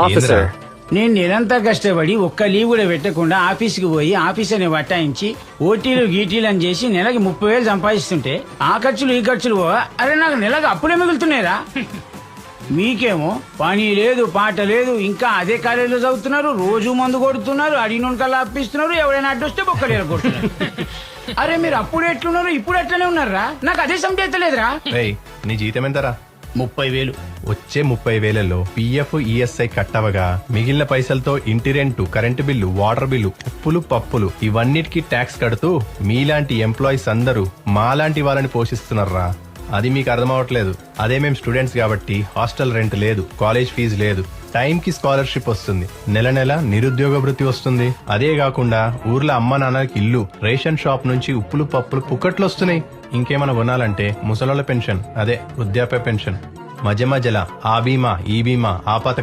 Officer. నేను నిరంతరం కష్టపడి ఒక్క లీవ్ కూడా పెట్టకుండా ఆఫీస్కి పోయి ఆఫీసర్ని వటాయించి ఓటీలు గీటీలు అని చేసి నెలకి 30,000 సంపాదిస్తుంటే ఆ ఖర్చులు ఈ ఖర్చులు పోగా అరే నాకు నెలకి అప్పుడే మిగులుతున్నాయిరా. మీకేమో పని లేదు పాట లేదు, ఇంకా అదే కాలేజీలో చదువుతున్నారు, రోజు మందు కొడుతున్నారు, అడిగిన కల్లా అప్పిస్తున్నారు, ఎవరైనా అడ్డొస్తే బొక్కలేరు కొడుతున్నారు. అరే మీరు అప్పుడు ఎట్లున్నారు ఇప్పుడు ఎట్లనే ఉన్నారా? నాకు అదే సంతేతలేదురా. నీ జీతం ఎంతరా? 30,000. వచ్చే 30,000లో పిఎఫ్ ఈఎస్ఐ కట్టవగా మిగిలిన పైసలతో ఇంటి rent, current bill, water bill, ఉప్పులు పప్పులు ఇవన్నిటికీ ట్యాక్స్ కడుతూ మీలాంటి ఎంప్లాయీస్ అందరూ మాలాంటి వాళ్ళని పోషిస్తున్నారా. అది మీకు అర్థమవట్లేదు. అదే మేము స్టూడెంట్స్ కాబట్టి హాస్టల్ రెంట్ లేదు, కాలేజ్ ఫీజు లేదు, టైంకి స్కాలర్షిప్ వస్తుంది, నెల నెల నిరుద్యోగ భృతి వస్తుంది. అదే కాకుండా ఊర్లో అమ్మ నాన్నకి ఇల్లు, రేషన్ షాప్ నుంచి ఉప్పులు పప్పులు పుక్కట్లు వస్తున్నాయి. ఇంకేమైనా కొనాలంటే ముసలోళ్ళ పెన్షన్, అదే వృద్ధాప్య పెన్షన్, మధ్య మధ్యలో ఆ బీమా ఈ బీమా ఆ పథకం